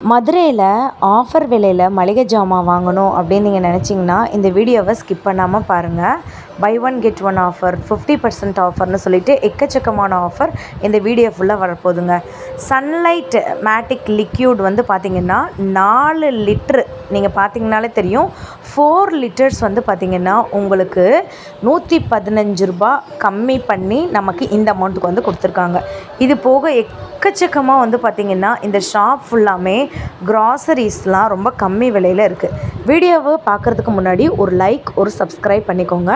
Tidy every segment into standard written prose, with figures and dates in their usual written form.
மதுரையில் ஆஃபர் விலையில் மளிகை ஜாமான் வாங்கணும் அப்படின்னு நீங்கள் நினச்சிங்கன்னா இந்த வீடியோவை ஸ்கிப் பண்ணாமல் பாருங்கள். Buy one get one offer, 50% ஆஃபர்னு சொல்லிட்டு எக்கச்சக்கமான ஆஃபர் இந்த வீடியோ ஃபுல்லாக வரப்போகுதுங்க. சன்லைட் மேட்டிக் லிக்யூட் வந்து பார்த்திங்கன்னா 4 லிட்ரு நீங்கள் பார்த்தீங்கனாலே தெரியும். 4 லிட்டர்ஸ் வந்து பார்த்திங்கன்னா உங்களுக்கு 115 ரூபா கம்மி பண்ணி நமக்கு இந்த அமௌண்ட்டுக்கு வந்து கொடுத்துருக்காங்க. இது போக எக்கச்சக்கமாக வந்து பார்த்திங்கன்னா இந்த ஷாப் ஃபுல்லாமே க்ராசரிஸ்லாம் ரொம்ப கம்மி விலையில் இருக்குது. வீடியோவை பார்க்குறதுக்கு முன்னாடி ஒரு லைக், ஒரு சப்ஸ்கிரைப் பண்ணிக்கோங்க.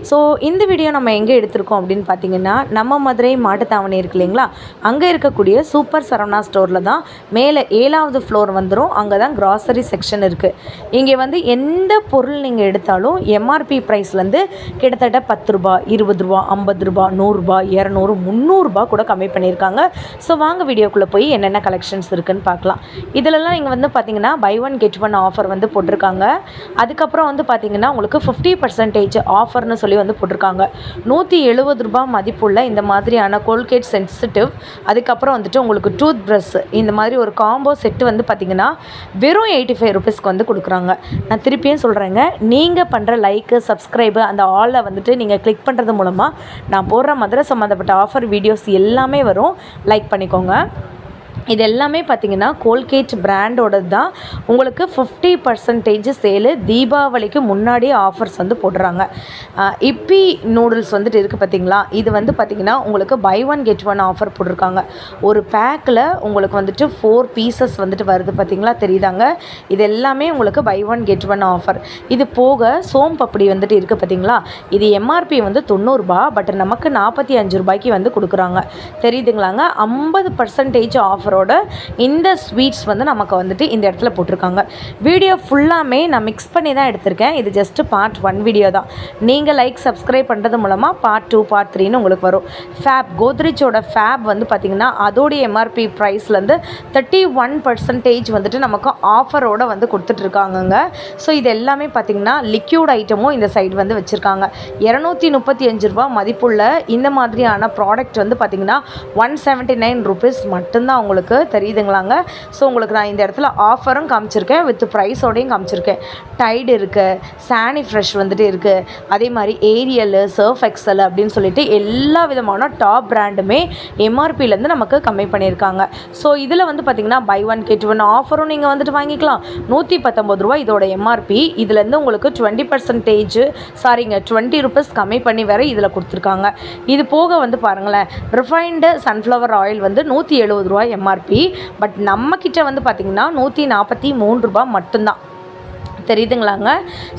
ஸோ இந்த வீடியோ நம்ம எங்கே எடுத்திருக்கோம் அப்படின்னு பார்த்தீங்கன்னா, நம்ம மதுரை மாட்டுத்தாவணி இருக்கு இல்லைங்களா, அங்கே இருக்கக்கூடிய சூப்பர் சரவணா ஸ்டோரில் தான். மேலே 7வது ஃப்ளோர் வந்துடும். அங்கே தான் க்ராசரி செக்ஷன் இருக்குது. இங்கே வந்து எந்த பொருள் நீங்கள் எடுத்தாலும் எம்ஆர்பி ப்ரைஸ்லேருந்து கிட்டத்தட்ட 10 ரூபா, 20 ரூபா, 50 ரூபா, 100 ரூபா, 200, 300 ரூபா கூட கம்மி பண்ணியிருக்காங்க. ஸோ வாங்க வீடியோக்குள்ளே போய் என்னென்ன கலெக்ஷன்ஸ் இருக்குதுன்னு பார்க்கலாம். இதிலலாம் நீங்கள் வந்து பார்த்தீங்கன்னா buy one get one offer வந்து போட்டிருக்காங்க. அதுக்கப்புறம் வந்து பார்த்தீங்கன்னா உங்களுக்கு 50% ஆஃபர்னு சொல்லி வந்து போட்டிருக்காங்க. 170 ரூபா மதிப்புள்ள இந்த மாதிரியான கோல்கேட் சென்சிட்டிவ், அதுக்கப்புறம் வந்துட்டு உங்களுக்கு டூத் ப்ரஷ், இந்த மாதிரி ஒரு காம்போ செட்டு வந்து பார்த்திங்கன்னா வெறும் 85 ருபீஸ்க்கு வந்து கொடுக்குறாங்க. நான் திருப்பியும் சொல்கிறேங்க, நீங்கள் பண்ணுற லைக்கு, சப்ஸ்கிரைபு, அந்த ஆலில் வந்துட்டு நீங்கள் கிளிக் பண்ணுறது மூலமாக நான் போடுற மதுரை சம்மந்தப்பட்ட ஆஃபர் வீடியோஸ் எல்லாமே வரும். லைக் பண்ணிக்கோங்க. இது எல்லாமே பார்த்திங்கன்னா கோல்கேட் பிராண்டோடது தான். உங்களுக்கு 50% சேலு, தீபாவளிக்கு முன்னாடியே ஆஃபர்ஸ் வந்து போடுறாங்க. இப்பி நூடுல்ஸ் வந்துட்டு இருக்குது பார்த்திங்களா, இது வந்து பார்த்திங்கன்னா உங்களுக்கு buy one get one offer போட்டிருக்காங்க. ஒரு பேக்கில் உங்களுக்கு வந்துட்டு 4 பீசஸ் வந்துட்டு வருது பார்த்திங்களா, தெரியுதாங்க. இது எல்லாமே உங்களுக்கு buy one get one offer. இது போக சோம் பப்படி வந்துட்டு இருக்குது பார்த்திங்களா, இது எம்ஆர்பி வந்து 90 ரூபா, பட் நமக்கு 45 ரூபாய்க்கு வந்து கொடுக்குறாங்க. தெரியுதுங்களாங்க. 50% ஆஃபர் இந்த ஸ்வீட்ஸ் வந்து நமக்கு வந்துட்டு இந்த இடத்துல போட்டிருக்காங்க. வீடியோ ஃபுல்லாமே நான் மிக்ஸ் பண்ணி தான் எடுத்திருக்கேன். இது ஜஸ்ட் பார்ட் 1 வீடியோ தான். நீங்கள் லைக், சப்ஸ்கிரைப் பண்ணுறது மூலமாக பார்ட் 2, பார்ட் 3ன்னு உங்களுக்கு வரும். கோத்ரேஜோட ஃபேப் வந்து பார்த்திங்கன்னா அதோடைய எம்ஆர்பி ப்ரைஸ்லேருந்து 31% வந்துட்டு நமக்கு ஆஃபரோடு வந்து கொடுத்துட்ருக்காங்கங்க. ஸோ இது எல்லாமே பார்த்திங்கன்னா லிக்யூட் ஐட்டமும் இந்த சைடு வந்து வச்சுருக்காங்க. 235 ரூபா மதிப்புள்ள இந்த மாதிரியான ப்ராடக்ட் வந்து பார்த்திங்கன்னா 179 ருபீஸ் மட்டும்தான் உங்களுக்கு தெரியுதுங்களாங்க. ஸோ உங்களுக்கு நான் இந்த இடத்துல ஆஃபரும் காமிச்சிருக்கேன், வித் ப்ரைஸோடையும் காமிச்சிருக்கேன். டைடு இருக்குது, சானி ஃப்ரெஷ் வந்துட்டு இருக்குது, அதே மாதிரி ஏரியல், சர்ஃப் எக்ஸல் அப்படின்னு சொல்லிட்டு எல்லா விதமான டாப் பிராண்டுமே எம்ஆர்பிலேருந்து நமக்கு கம்மி பண்ணியிருக்காங்க. ஸோ இதில் வந்து பார்த்திங்கன்னா பை ஒன் கெட் ஒன் ஆஃபரும் நீங்கள் வந்துட்டு வாங்கிக்கலாம். 119 ரூபா இதோட எம்ஆர்பி. இதுலேருந்து உங்களுக்கு 20 ருபீஸ் கம்மி பண்ணி வேறு இதில் கொடுத்துருக்காங்க. இது போக வந்து பாருங்களேன், ரிஃபைன்டு சன்ஃப்ளவர் ஆயில் வந்து 170 ரூபா எம்ஆர்பி, பட் நம்மக்கிட்ட வந்து பார்த்திங்கன்னா 143 ரூபா மட்டும்தான். தெரியுதுங்களாங்க.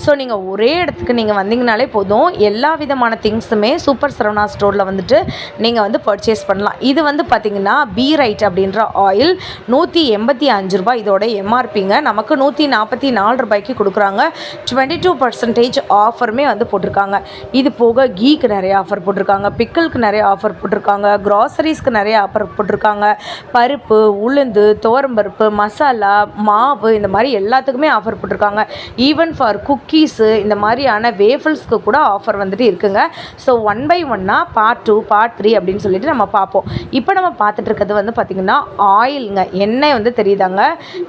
ஸோ நீங்கள் ஒரே இடத்துக்கு நீங்கள் வந்தீங்கனாலே போதும், எல்லா விதமான திங்ஸுமே சூப்பர் சரவணா ஸ்டோரில் வந்துட்டு நீங்கள் வந்து பர்ச்சேஸ் பண்ணலாம். இது வந்து பார்த்திங்கன்னா பி ரைட் அப்படின்ற ஆயில் 185 ரூபாய் இதோட எம்ஆர்பிங்க. நமக்கு 144 ரூபாய்க்கு கொடுக்குறாங்க. 22% ஆஃபருமே வந்து போட்டிருக்காங்க. இது போக கீக்கு நிறைய ஆஃபர் போட்டிருக்காங்க, பிக்கிளுக்கு நிறைய ஆஃபர் போட்டிருக்காங்க, க்ராசரிஸ்க்கு நிறைய ஆஃபர் போட்டிருக்காங்க, பருப்பு, உளுந்து, துவரம்பருப்பு, மசாலா, மாவு, இந்த மாதிரி எல்லாத்துக்குமே ஆஃபர் போட்டிருக்காங்க. ஈவன் ஃபார் குக்கீஸு, இந்த மாதிரியான வேஃபிள்ஸ்க்கு கூட ஆஃபர் வந்துட்டு இருக்குங்க. ஸோ 1 by 1 பார்ட் 2, பார்ட் 3 அப்படின்னு சொல்லிட்டு நம்ம பார்ப்போம். இப்போ நம்ம பார்த்துட்டு இருக்கிறது வந்து பார்த்திங்கன்னா ஆயிலுங்க, எண்ணெய் வந்து தெரியுதாங்க.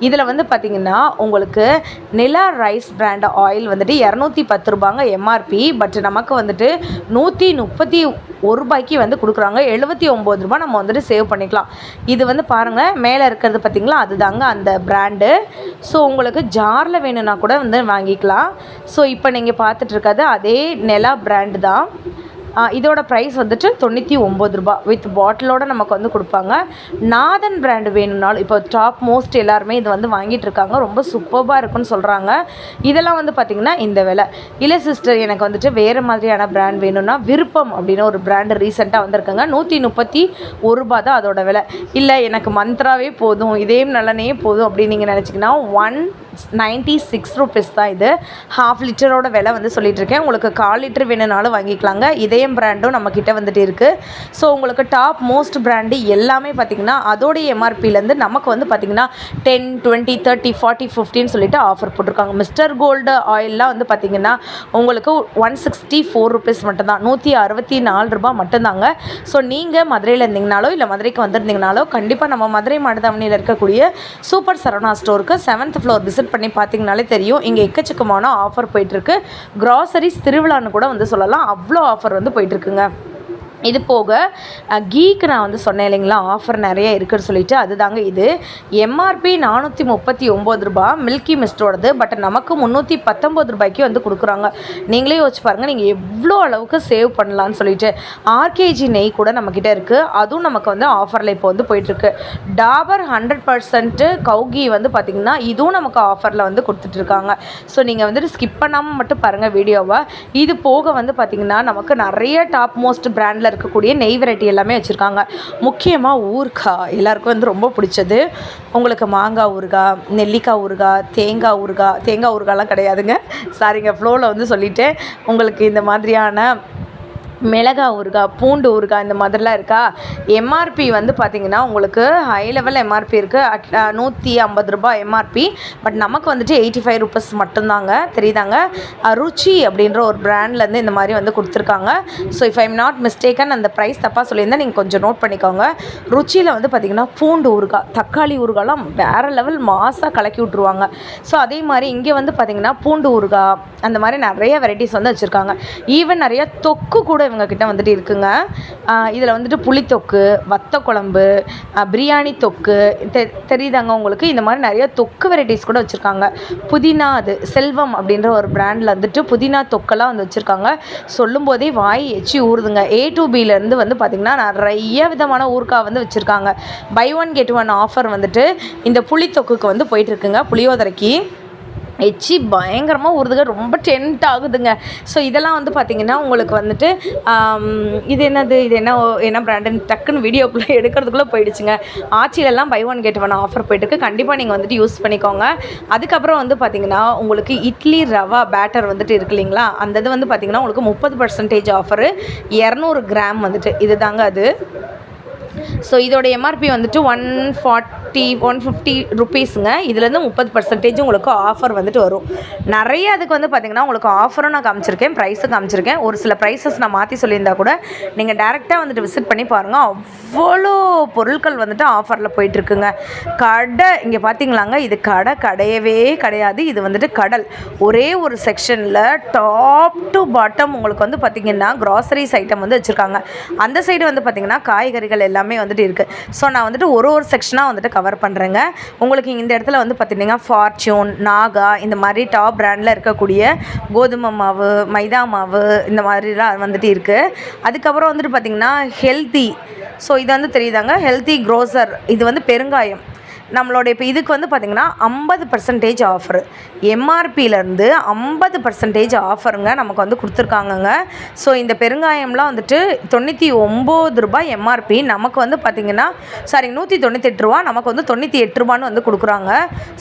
இதில் வந்து பார்த்திங்கன்னா உங்களுக்கு நிலா ரைஸ் பிராண்ட் ஆயில் வந்துட்டு 210 ரூபாங்க எம்ஆர்பி, பட் நமக்கு வந்துட்டு 131 ரூபாய்க்கு வந்து கொடுக்குறாங்க. 79 ரூபா நம்ம வந்துட்டு சேவ் பண்ணிக்கலாம். இது வந்து பாருங்கள், மேலே இருக்கிறது பார்த்திங்களா, அதுதாங்க அந்த பிராண்டு. ஸோ உங்களுக்கு ஜாரில் வேணும்னா கூட வந்து வாங்கிக்கலாம். ஸோ இப்போ நீங்கள் பார்த்துட்டு இருக்கிறது அதே நிலா பிராண்டு தான். இதோட ப்ரைஸ் வந்துட்டு 99 ரூபா வித் பாட்டிலோடு நமக்கு வந்து கொடுப்பாங்க. நாதன் பிராண்டு வேணும்னாலும் இப்போ டாப் மோஸ்ட் எல்லாருமே இது வந்து வாங்கிட்டு இருக்காங்க. ரொம்ப சூப்பராக இருக்குன்னு சொல்கிறாங்க. இதெல்லாம் வந்து பார்த்திங்கன்னா இந்த விலை. இல்லை சிஸ்டர், எனக்கு வந்துட்டு வேறு மாதிரியான பிராண்ட் வேணும்னா விருப்பம் அப்படின்னு ஒரு பிராண்டு ரீசெண்டாக வந்திருக்காங்க. 131 ரூபா தான் அதோட விலை. இல்லை எனக்கு மந்த்ராவே போதும், இதே நல்லனே போதும் அப்படின்னு நீங்கள் நினச்சிங்கன்னா 96 ருபீஸ் தான். இது ½ லிட்டரோட விலை வந்து சொல்லிகிட்ருக்கேன். உங்களுக்கு 1/4 லிட்டர் வேணுனாலும் வாங்கிக்கலாங்க. இதயம் பிராண்டும் நம்மக்கிட்ட வந்துட்டு இருக்குது. ஸோ உங்களுக்கு டாப் மோஸ்ட் பிராண்டு எல்லாமே பார்த்திங்கன்னா அதோடைய எம்ஆர்பிலேருந்து நமக்கு வந்து பார்த்திங்கன்னா 10, 20, 30, 40, 50ன்னு சொல்லிட்டு ஆஃபர் போட்டிருக்காங்க. மிஸ்டர் கோல்டு ஆயிலெலாம் வந்து பார்த்திங்கன்னா உங்களுக்கு 164 ருபீஸ் மட்டும்தான், 164 ரூபா மட்டும்தாங்க. ஸோ நீங்கள் மதுரையில் இருந்தீங்கனாலோ இல்லை மதுரைக்கு வந்திருந்தீங்கனாலோ கண்டிப்பாக நம்ம மதுரை மாடுதாவணியில் இருக்கக்கூடிய சூப்பர் சரவணா ஸ்டோருக்கு 7th ஃப்ளோர் விசிட் பண்ணி பார்த்தீங்கனாலே தெரியும். இங்கே எக்கச்சக்கமான ஆஃபர் போயிட்டுருக்கு. கிராசரிஸ் திருவிழான்னு கூட வந்து சொல்லலாம், அவ்வளோ ஆஃபர் வந்து போயிட்டுருக்குங்க. இது போக கீக்கு நான் வந்து சொன்னேன் இல்லைங்களா, ஆஃபர் நிறைய இருக்குதுன்னு சொல்லிட்டு, அதுதாங்க இது. எம்ஆர்பி 439 ரூபா மில்கி மிஸ்டோடது. பட் நமக்கு 319 ரூபாய்க்கு வந்து கொடுக்குறாங்க. நீங்களே யோசிச்சு பாருங்கள், நீங்கள் எவ்வளோ அளவுக்கு சேவ் பண்ணலான்னு சொல்லிட்டு. ஆர்கேஜி நெய் கூட நம்மக்கிட்ட இருக்குது, அதுவும் நமக்கு வந்து ஆஃபரில் இப்போ வந்து போயிட்டுருக்கு. டாபர் 100% கவுகி வந்து பார்த்திங்கன்னா இதுவும் நமக்கு ஆஃபரில் வந்து கொடுத்துட்ருக்காங்க. ஸோ நீங்கள் வந்துட்டு ஸ்கிப் பண்ணாமல் மட்டும் பாருங்கள் வீடியோவை. இது போக வந்து பார்த்திங்கன்னா நமக்கு நிறைய டாப் மோஸ்ட் பிராண்டில் இருக்கக்கூடிய நெய் வெரைட்டி எல்லாமே வச்சுருக்காங்க. முக்கியமாக ஊறுகாய் எல்லாருக்கும் வந்து ரொம்ப பிடிச்சது. உங்களுக்கு மாங்காய் ஊறுகாய், நெல்லிக்காய் ஊறுகாய், தேங்காய் ஊறுகாய்லாம் கிடையாதுங்க, சாரிங்க, ஃப்ளோவில் வந்து சொல்லிவிட்டேன். உங்களுக்கு இந்த மாதிரியான மிளகா ஊறுகாய், பூண்டு ஊறுகாய் இந்த மாதிரிலாம் இருக்கா. எம்ஆர்பி வந்து பார்த்திங்கன்னா உங்களுக்கு ஹை லெவல் எம்ஆர்பி இருக்குது. 150 ரூபா எம்ஆர்பி. பட் நமக்கு வந்துட்டு 85 ருபீஸ் மட்டும்தாங்க. தெரியுதாங்க, ருச்சி அப்படின்ற ஒரு பிராண்ட்லேருந்து இந்த மாதிரி வந்து கொடுத்துருக்காங்க. So if I'm not mistaken அந்த ப்ரைஸ் தப்பாக சொல்லியிருந்தால் நீங்கள் கொஞ்சம் நோட் பண்ணிக்கோங்க. ருச்சியில் வந்து பார்த்திங்கன்னா பூண்டு ஊறுகாய், தக்காளி ஊறுகாய்லாம் வேறு லெவல் மாசாக கலக்கி விட்ருவாங்க. ஸோ அதே மாதிரி இங்கே வந்து பார்த்திங்கன்னா பூண்டு ஊறுகாய் அந்த மாதிரி நிறைய வெரைட்டிஸ் வந்து வச்சுருக்காங்க. ஈவன் நிறைய தொக்கு கூட இவங்கக்கிட்ட வந்துட்டு இருக்குங்க. இதில் வந்துட்டு புளித்தொக்கு, வத்த குழம்பு, பிரியாணி தொக்கு தெரியுதாங்க உங்களுக்கு. இந்த மாதிரி நிறைய தொக்கு வெரைட்டிஸ் கூட வச்சுருக்காங்க. புதினா, அது செல்வம் அப்படின்ற ஒரு பிராண்டில் வந்துட்டு புதினா தொக்கெல்லாம் வந்து வச்சுருக்காங்க. சொல்லும் போதே வாய் எச்சி ஊறுதுங்க. A to Bலேருந்து வந்து பார்த்திங்கன்னா நிறைய விதமான ஊறுகாய் வந்து வச்சுருக்காங்க. பை 1 get 1 ஆஃபர் வந்துட்டு இந்த புளித்தொக்குக்கு வந்து போயிட்டுருக்குங்க. புளியோதரைக்கு எச்சி பயங்கரமாக ஊறுதுங்க, ரொம்ப டெம்ட் ஆகுதுங்க. ஸோ இதெல்லாம் வந்து பார்த்திங்கன்னா உங்களுக்கு வந்துட்டு இது என்ன பிராண்டுன்னு டக்குன்னு வீடியோக்குள்ளே எடுக்கிறதுக்குள்ளே போயிடுச்சுங்க. ஆச்சிலெல்லாம் பை 1 get 1 ஆஃபர் போயிட்டுருக்கு. கண்டிப்பாக நீங்கள் வந்துட்டு யூஸ் பண்ணிக்கோங்க. அதுக்கப்புறம் வந்து பார்த்திங்கன்னா உங்களுக்கு இட்லி ரவா பேட்டர் வந்துட்டு இருக்கு இல்லைங்களா, அந்த இது வந்து பார்த்திங்கன்னா உங்களுக்கு 30% ஆஃபரு, 200 கிராம் வந்துட்டு இது தாங்க அது. ஸோ இதோட எம்ஆர்பி வந்துட்டு 150 ருபீஸுங்க. இதுலேருந்து 30% உங்களுக்கு ஆஃபர் வந்துட்டு வரும். நிறைய அதுக்கு வந்து பார்த்திங்கன்னா உங்களுக்கு ஆஃபரும் நான் காமிச்சிருக்கேன், ப்ரைஸும் காமிச்சிருக்கேன். ஒரு சில ப்ரைஸஸ் நான் மாற்றி சொல்லியிருந்தா கூட நீங்கள் டேரெக்டாக வந்துட்டு விசிட் பண்ணி பாருங்கள். அவ்வளோ பொருட்கள் வந்துட்டு ஆஃபரில் போயிட்டுருக்குங்க. கடை இங்கே பார்த்தீங்களாங்க, இது கிடையவே கிடையாது. இது வந்துட்டு கடல். ஒரே ஒரு செக்ஷனில் டாப் டு பாட்டம் உங்களுக்கு வந்து பார்த்திங்கன்னா க்ராசரிஸ் ஐட்டம் வந்து வச்சுருக்காங்க. அந்த சைடு வந்து பார்த்திங்கன்னா காய்கறிகள் எல்லாமே வந்துட்டு இருக்குது. ஸோ நான் வந்துட்டு ஒரு செக்ஷனாக வந்துட்டு கவர் பண்ணுறேங்க. உங்களுக்கு இந்த இடத்துல வந்து பார்த்திங்கன்னா ஃபார்ச்சூன், நாகா இந்த மாதிரி டாப் பிராண்டில் இருக்கக்கூடிய கோதுமை மாவு, மைதா மாவு இந்த மாதிரிலாம் வந்துட்டு இருக்குது. அதுக்கப்புறம் வந்துட்டு பார்த்திங்கன்னா ஹெல்த்தி, ஸோ இது வந்து தெரியுதாங்க, ஹெல்த்தி க்ரோசர், இது வந்து பெருங்காயம் நம்மளோட. இப்போ இதுக்கு வந்து பார்த்திங்கன்னா 50% ஆஃபரு, எம்ஆர்பியிலேருந்து 50% ஆஃபருங்க நமக்கு வந்து கொடுத்துருக்காங்கங்க. ஸோ இந்த பெருங்காயம்லாம் வந்துட்டு 99 ரூபாய் எம்ஆர்பி, நமக்கு வந்து பார்த்திங்கன்னா 198 ரூபா, நமக்கு வந்து 98 ரூபான்னு வந்து கொடுக்குறாங்க.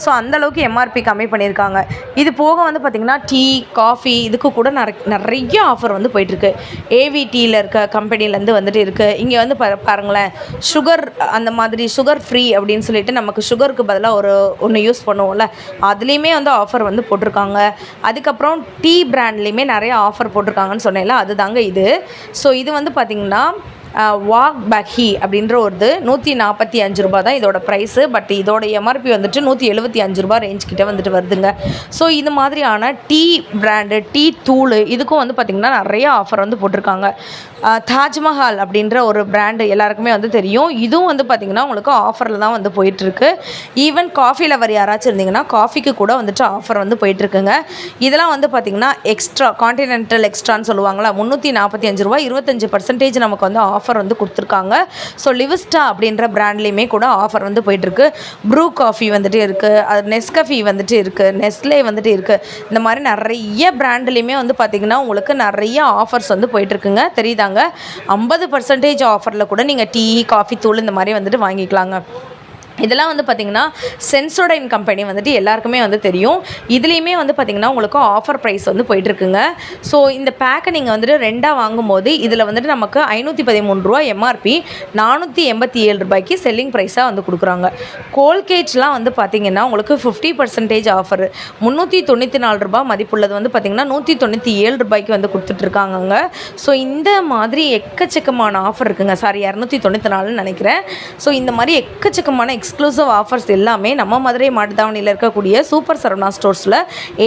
ஸோ அந்தளவுக்கு எம்ஆர்பி கம்மி பண்ணியிருக்காங்க. இது போக வந்து பார்த்திங்கன்னா டீ, காஃபி இதுக்கு கூட நிறைய ஆஃபர் வந்து போயிட்டுருக்கு. ஏவிடியில் இருக்க கம்பெனிலேருந்து வந்துட்டு இருக்குது. இங்கே வந்து பாருங்களேன், சுகர் அந்த மாதிரி சுகர் ஃப்ரீ அப்படின்னு சொல்லிட்டு நமக்கு சுகருக்கு பதிலாக ஒன்று யூஸ் பண்ணுவோம்ல, அதுலேயுமே வந்து ஆஃபர் வந்து போட்டிருக்காங்க. அதுக்கப்புறம் டீ பிராண்ட்லேயுமே நிறைய ஆஃபர் போட்டிருக்காங்கன்னு சொன்னேன்ல, அதுதாங்க இது. ஸோ இது வந்து பார்த்திங்கன்னா வாக் பஹி அப்படின்ற ஒரு 145 ரூபா தான் இதோட ப்ரைஸு. பட் இதோட எம்ஆர்பி வந்துட்டு 175 ரூபா ரேஞ்ச் கிட்டே வந்துட்டு வருதுங்க. ஸோ இது மாதிரியான டீ பிராண்டு, டீ தூள் இதுக்கும் வந்து பார்த்திங்கன்னா நிறைய ஆஃபர் வந்து போட்டிருக்காங்க. தாஜ்மஹால் அப்படின்ற ஒரு பிராண்டு எல்லாருக்குமே வந்து தெரியும். இதுவும் வந்து பார்த்திங்கன்னா உங்களுக்கு ஆஃபரில் தான் வந்து போயிட்டுருக்கு. ஈவன் காஃபி லவர் யாராச்சும் இருந்தீங்கன்னா காஃபிக்கு கூட வந்துட்டு ஆஃபர் வந்து போயிட்டுருக்குங்க. இதெல்லாம் வந்து பார்த்திங்கன்னா எக்ஸ்ட்ரா கான்டினென்டல் எக்ஸ்ட்ரான்னு சொல்லுவாங்களா, 345 ரூபா, 25% நமக்கு வந்து ஆஃபர் வந்து கொடுத்துருக்காங்க. ஸோ லிவிஸ்டா அப்படின்ற பிராண்ட்லேயுமே கூட ஆஃபர் வந்து போயிட்டுருக்கு. ப்ரூ காஃபி வந்துட்டு இருக்குது, அது நெஸ்கஃபி வந்துட்டு இருக்குது, நெஸ்லே வந்துட்டு இருக்குது. இந்த மாதிரி நிறைய பிராண்ட்லேயுமே வந்து பார்த்திங்கன்னா உங்களுக்கு நிறைய ஆஃபர்ஸ் வந்து போயிட்டுருக்குங்க. தெரியுதாங்க, 50% ஆஃபரில் கூட நீங்கள் டீ, காஃபி தூள் இந்த மாதிரி வந்துட்டு வாங்கிக்கலாங்க. இதெல்லாம் வந்து பார்த்திங்கன்னா சென்சோடைன் கம்பெனி வந்துட்டு எல்லாருக்குமே வந்து தெரியும். இதுலேயுமே வந்து பார்த்திங்கன்னா உங்களுக்கு ஆஃபர் ப்ரைஸ் வந்து போயிட்டுருக்குங்க. ஸோ இந்த பேக்கை நீங்கள் வந்துட்டு 2ஆக வாங்கும்போது இதில் வந்துட்டு நமக்கு ரூ. 513 எம்ஆர்பி ரூ. 487 செல்லிங் ப்ரைஸாக வந்து கொடுக்குறாங்க. கோல்கேட்லாம் வந்து பார்த்திங்கன்னா உங்களுக்கு 50% ஆஃபர் ரூ. 394 மதிப்புள்ளது வந்து பார்த்திங்கன்னா ரூ. 197 வந்து கொடுத்துட்ருக்காங்கங்க. ஸோ இந்த மாதிரி எக்கச்சக்கமான ஆஃபர் இருக்குங்க. சாரி 294 நினைக்கிறேன். ஸோ இந்த மாதிரி எக்கச்சக்கமான எக்ஸ்க்ளூசிவ் ஆஃபர்ஸ் எல்லாமே நம்ம மதுரை மாட்டுத்தாவணியில் இருக்கக்கூடிய சூப்பர் சரவணா ஸ்டோர்ஸில்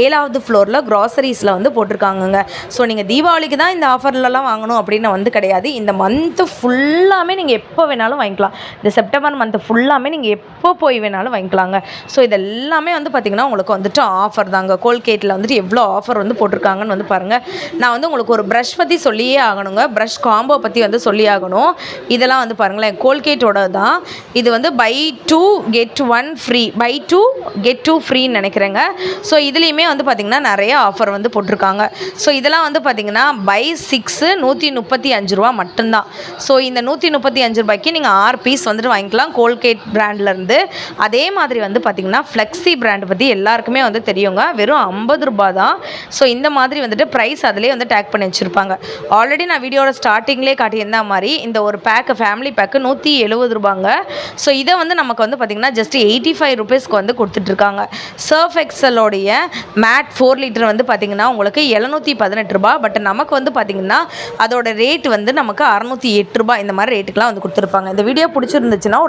7வது ஃப்ளோரில் க்ராசரிஸில் வந்து போட்டிருக்காங்கங்க. ஸோ நீங்கள் தீபாவளிக்கு தான் இந்த ஆஃபர்லலாம் வாங்கணும் அப்படின்னு வந்து கிடையாது. இந்த மந்த்து ஃபுல்லாமே நீங்கள் எப்போ வேணாலும் வாங்கிக்கலாம். இந்த செப்டம்பர் மந்த்து ஃபுல்லாமே நீங்கள் எப்போ போய் வேணாலும் வாங்கிக்கலாங்க. ஸோ இதெல்லாமே வந்து பார்த்திங்கன்னா உங்களுக்கு வந்துட்டு ஆஃபர் தாங்க. கோல்கேட்டில் வந்துட்டு எவ்வளோ ஆஃபர் வந்து போட்டிருக்காங்கன்னு வந்து பாருங்கள். நான் வந்து உங்களுக்கு ஒரு ப்ரஷ் பற்றி சொல்லியே ஆகணுங்க. ப்ரஷ் காம்போ பற்றி வந்து சொல்லி ஆகணும். இதெல்லாம் வந்து பாருங்களேன், கோல்கேட்டோட தான். இது வந்து buy 2 get 1 free, buy 2 get 2 ஃப்ரீன்னு நினைக்கிறேங்க. ஸோ இதுலேயுமே வந்து பார்த்திங்கன்னா நிறைய ஆஃபர் வந்து போட்டிருக்காங்க. ஸோ இதெல்லாம் வந்து பார்த்திங்கன்னா பை 6 ரூ. 135 மட்டும்தான். ஸோ இந்த ரூ. 135 நீங்கள் 6 பீஸ் வந்துட்டு வாங்கிக்கலாம் கோல்கேட் பிராண்ட்லேருந்து. அதே மாதிரி வந்து பார்த்திங்கன்னா ஃப்ளெக்ஸி பிராண்ட் பற்றி எல்லாருக்குமே வந்து தெரியுங்க. வெறும் ரூ. 50 தான். ஸோ இந்த மாதிரி வந்துட்டு ப்ரைஸ் அதிலே வந்து டேக் பண்ணி வச்சுருப்பாங்க. ஆல்ரெடி நான் வீடியோட ஸ்டார்டிங்லேயே காட்டியிருந்த மாதிரி இந்த ஒரு பேக்கு ஃபேமிலி பேக்கு ரூ. 170. ஸோ இதை வந்து நமக்கு வந்து பார்த்திங்கன்னா ஜஸ்ட் ₹85 வந்து கொடுத்துட்ருக்காங்க. சர்ஃப் எக்ஸலோடைய மேட் 4 லிட்டர் வந்து பார்த்திங்கன்னா உங்களுக்கு ₹718. பட் நமக்கு வந்து பார்த்திங்கன்னா அதோட ரேட் வந்து நமக்கு ₹608 இந்த மாதிரி ரேட்டுக்கெலாம் வந்து கொடுத்துருப்பாங்க. இந்த வீடியோ பிடிச்சிருந்துச்சுன்னா